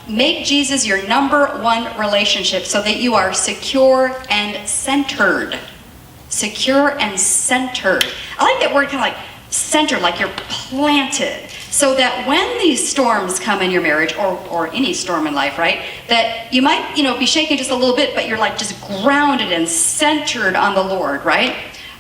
Make Jesus your number one relationship so that you are secure and centered. Secure and centered. I like that word, kind of like centered, like you're planted. So that when these storms come in your marriage, or any storm in life, right, that you might, be shaking just a little bit, but you're like just grounded and centered on the Lord, right?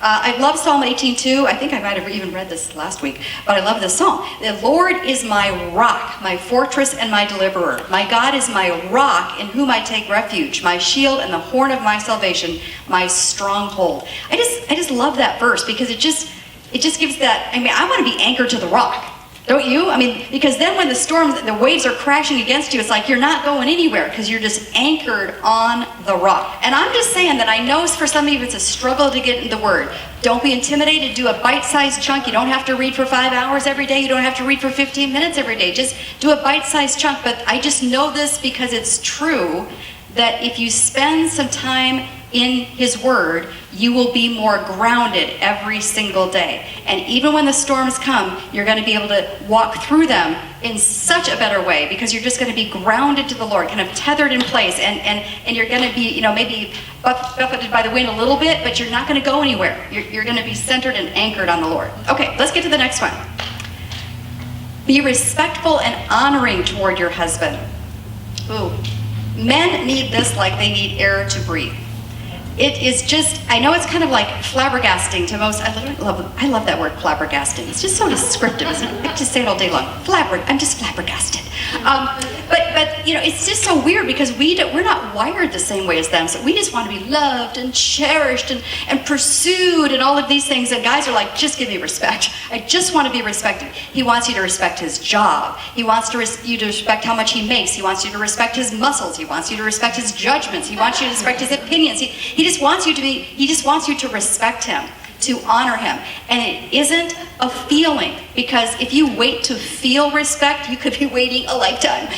I love Psalm 18:2. I think I might have even read this last week, but I love this psalm. The Lord is my rock, my fortress, and my deliverer. My God is my rock in whom I take refuge, my shield and the horn of my salvation, my stronghold. I just love that verse because it just gives that. I want to be anchored to the rock. Don't you? Because then when the storms, the waves are crashing against you, it's like you're not going anywhere because you're just anchored on the rock. And I'm just saying that I know for some of you it's a struggle to get into the Word. Don't be intimidated. Do a bite-sized chunk. You don't have to read for 5 hours every day. You don't have to read for 15 minutes every day. Just do a bite-sized chunk. But I just know this because it's true that if you spend some time in His Word, you will be more grounded every single day. And even when the storms come, you're going to be able to walk through them in such a better way because you're just going to be grounded to the Lord, kind of tethered in place. And you're going to be, maybe buffeted by the wind a little bit, but you're not going to go anywhere. You're going to be centered and anchored on the Lord. Okay, let's get to the next one. Be respectful and honoring toward your husband. Ooh. Men need this like they need air to breathe. It is just, I know it's kind of like flabbergasting to most. I love that word, flabbergasting. It's just so descriptive, isn't it? I could just say it all day long. I'm just flabbergasted. But it's just so weird because we're not wired the same way as them. So we just want to be loved and cherished and pursued and all of these things. And guys are like, just give me respect. I just want to be respected. He wants you to respect his job. He wants you to respect how much he makes. He wants you to respect his muscles. He wants you to respect his judgments. He wants you to respect his opinions. He just wants you to respect him, to honor him. And it isn't a feeling, because if you wait to feel respect, you could be waiting a lifetime.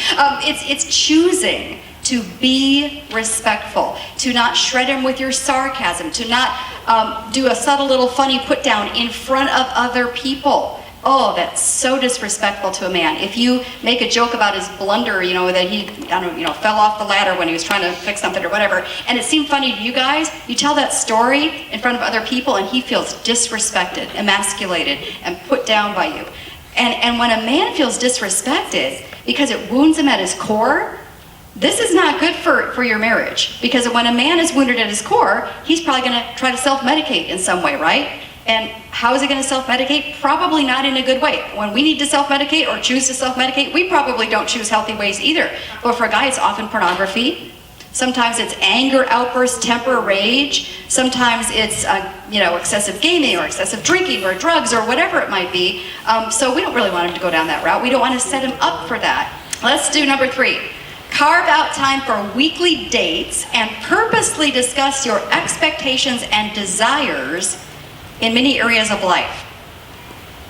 It's choosing to be respectful, to not shred him with your sarcasm, to not do a subtle little funny put down in front of other people. Oh, that's so disrespectful to a man. If you make a joke about his blunder, that he, fell off the ladder when he was trying to fix something or whatever, and it seemed funny to you guys, you tell that story in front of other people and he feels disrespected, emasculated, and put down by you. And when a man feels disrespected because it wounds him at his core, this is not good for your marriage. Because when a man is wounded at his core, he's probably going to try to self-medicate in some way, right? And how is he going to self-medicate? Probably not in a good way. When we need to self-medicate or choose to self-medicate, we probably don't choose healthy ways either. But for a guy, it's often pornography. Sometimes it's anger, outbursts, temper, rage. Sometimes it's excessive gaming or excessive drinking or drugs or whatever it might be. So we don't really want him to go down that route. We don't want to set him up for that. Let's do number 3. Carve out time for weekly dates and purposely discuss your expectations and desires in many areas of life,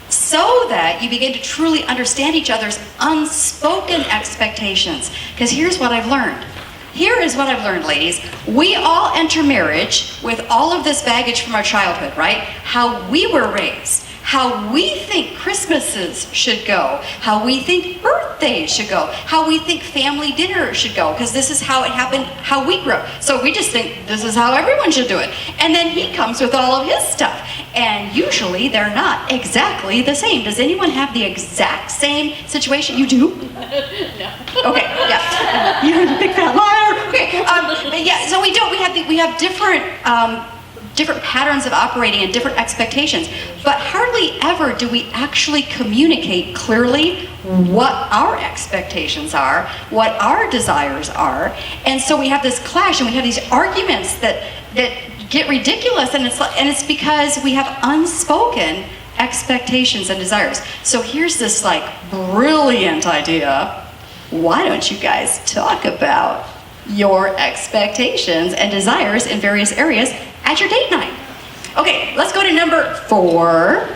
so that you begin to truly understand each other's unspoken expectations. Because here's what I've learned. Here is what I've learned, ladies. We all enter marriage with all of this baggage from our childhood, right? How we were raised, how we think Christmases should go, how we think birthdays should go, how we think family dinners should go, because this is how it happened, how we grew up. So we just think this is how everyone should do it. And then he comes with all of his stuff. And usually they're not exactly the same. Does anyone have the exact same situation? You do? No. Okay, yeah. You're the big fat liar. Okay, yeah, so we don't. We have different patterns of operating and different expectations, but hardly ever do we actually communicate clearly what our expectations are, what our desires are. And so we have this clash and we have these arguments that get ridiculous, and it's because we have unspoken expectations and desires. So here's this brilliant idea. Why don't you guys talk about your expectations and desires in various areas at your date night? Okay, let's go to number 4.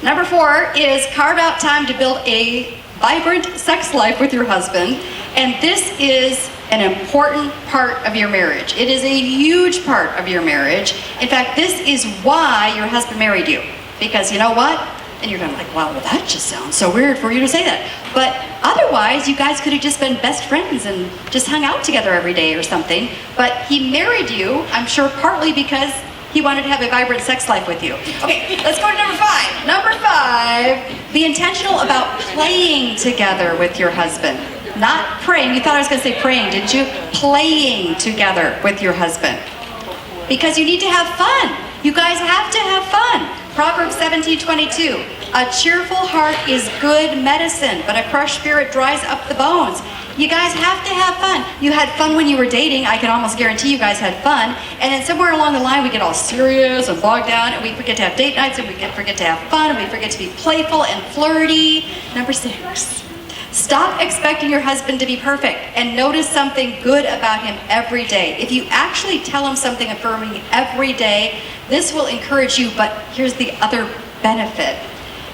Number 4 is carve out time to build a vibrant sex life with your husband. And this is an important part of your marriage. It is a huge part of your marriage. In fact, this is why your husband married you. Because you know what? And you're going like, wow, well, that just sounds so weird for you to say that. But otherwise, you guys could have just been best friends and just hung out together every day or something. But he married you, I'm sure partly because he wanted to have a vibrant sex life with you. Okay, let's go to number 5. Number 5, be intentional about playing together with your husband. Not praying. You thought I was going to say praying, didn't you? Playing together with your husband. Because you need to have fun. You guys have to have fun. Proverbs 17:22. A cheerful heart is good medicine, but a crushed spirit dries up the bones. You guys have to have fun. You had fun when you were dating. I can almost guarantee you guys had fun. And then somewhere along the line, we get all serious and bogged down, and we forget to have date nights, and we forget to have fun, and we forget to be playful and flirty. Number 6. Stop expecting your husband to be perfect and notice something good about him every day. If you actually tell him something affirming every day, this will encourage you, but here's the other benefit.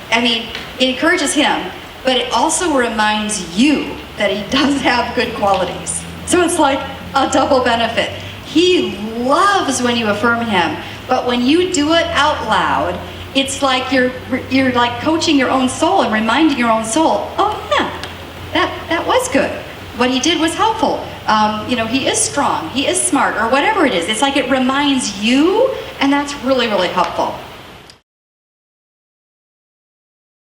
I mean, it encourages him, but it also reminds you that he does have good qualities. So it's like a double benefit. He loves when you affirm him, but when you do it out loud, it's like you're like coaching your own soul and reminding your own soul, oh yeah, that was good. What he did was helpful. He is strong, he is smart, or whatever it is. It's like it reminds you, and that's really, really helpful.